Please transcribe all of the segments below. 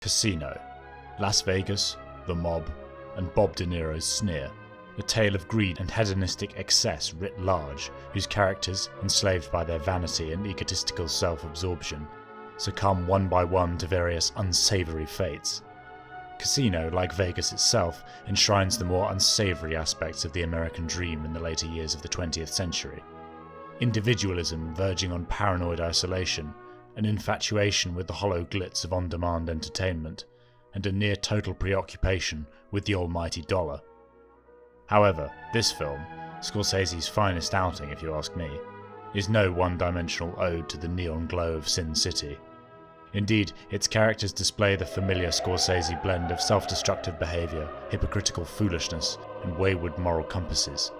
Casino, Las Vegas, the mob, and Bob De Niro's sneer. A tale of greed and hedonistic excess writ large, whose characters, enslaved by their vanity and egotistical self-absorption, succumb one by one to various unsavoury fates. Casino, like Vegas itself, enshrines the more unsavoury aspects of the American dream in the later years of the 20th century. Individualism verging on paranoid isolation, an infatuation with the hollow glitz of on-demand entertainment, and a near-total preoccupation with the almighty dollar. However, this film, Scorsese's finest outing if you ask me, is no one-dimensional ode to the neon glow of Sin City. Indeed, its characters display the familiar Scorsese blend of self-destructive behaviour, hypocritical foolishness, and wayward moral compasses.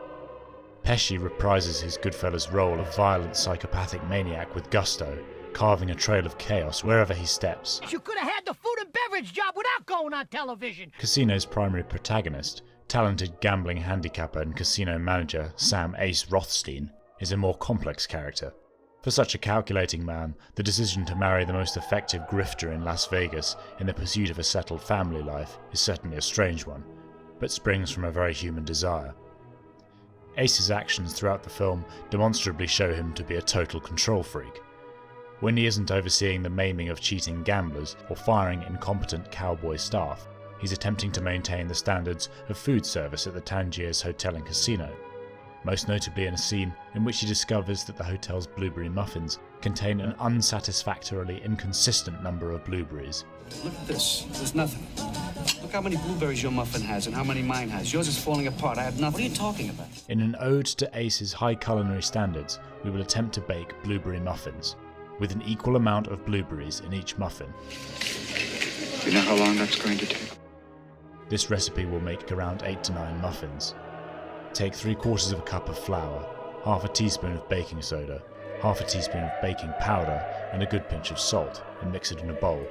Pesci reprises his Goodfellas role of violent psychopathic maniac with gusto, carving a trail of chaos wherever he steps. You could have had the food and beverage job without going on television! Casino's primary protagonist, talented gambling handicapper and casino manager Sam Ace Rothstein, is a more complex character. For such a calculating man, the decision to marry the most effective grifter in Las Vegas in the pursuit of a settled family life is certainly a strange one, but springs from a very human desire. Ace's actions throughout the film demonstrably show him to be a total control freak. When he isn't overseeing the maiming of cheating gamblers or firing incompetent cowboy staff, he's attempting to maintain the standards of food service at the Tangiers Hotel and Casino, most notably in a scene in which he discovers that the hotel's Blueberry Muffins contain an unsatisfactorily inconsistent number of blueberries. Look at this. There's nothing. Look how many blueberries your muffin has and how many mine has. Yours is falling apart. I have nothing. What are you talking about? In an ode to Ace's high culinary standards, we will attempt to bake blueberry muffins, with an equal amount of blueberries in each muffin. You know how long that's going to take? This recipe will make around 8 to 9 muffins. Take 3/4 of a cup of flour, half a teaspoon of baking soda, half a teaspoon of baking powder, and a good pinch of salt, and mix it in a bowl.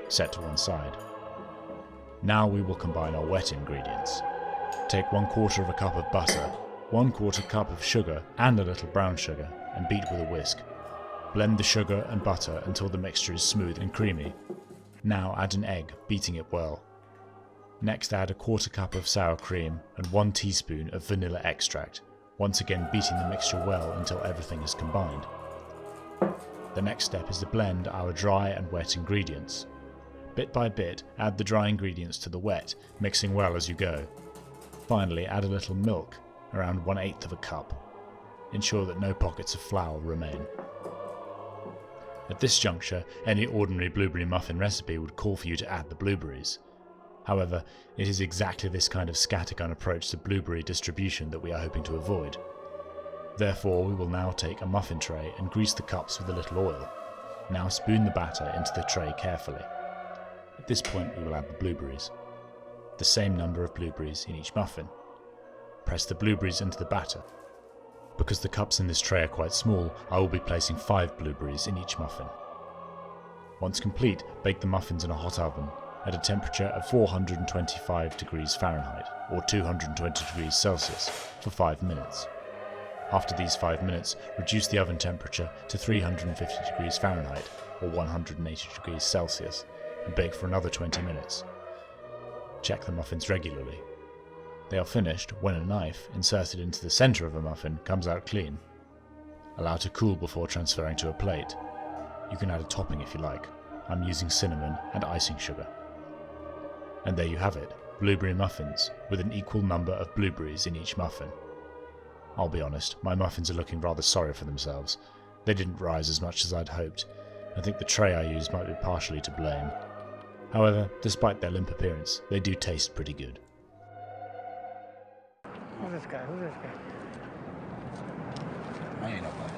Set to one side. Now we will combine our wet ingredients. Take 1/4 of a cup of butter, 1/4 cup of sugar and a little brown sugar, and beat with a whisk. Blend the sugar and butter until the mixture is smooth and creamy. Now add an egg, beating it well. Next add a 1/4 cup of sour cream and 1 teaspoon of vanilla extract, once again beating the mixture well until everything is combined. The next step is to blend our dry and wet ingredients. Bit by bit, add the dry ingredients to the wet, mixing well as you go. Finally, add a little milk, around 1/8 of a cup. Ensure that no pockets of flour remain. At this juncture, any ordinary blueberry muffin recipe would call for you to add the blueberries. However, it is exactly this kind of scattergun approach to blueberry distribution that we are hoping to avoid. Therefore, we will now take a muffin tray and grease the cups with a little oil. Now spoon the batter into the tray carefully. At this point, we will add the blueberries. The same number of blueberries in each muffin. Press the blueberries into the batter. Because the cups in this tray are quite small, I will be placing 5 blueberries in each muffin. Once complete, bake the muffins in a hot oven at a temperature of 425 degrees Fahrenheit or 220 degrees Celsius for 5 minutes. After these 5 minutes, reduce the oven temperature to 350 degrees Fahrenheit or 180 degrees Celsius and bake for another 20 minutes. Check the muffins regularly. They are finished when a knife inserted into the centre of a muffin comes out clean. Allow to cool before transferring to a plate. You can add a topping if you like. I'm using cinnamon and icing sugar. And there you have it, blueberry muffins, with an equal number of blueberries in each muffin. I'll be honest, my muffins are looking rather sorry for themselves. They didn't rise as much as I'd hoped. I think the tray I used might be partially to blame. However, despite their limp appearance, they do taste pretty good. Who's this guy? I ain't nobody.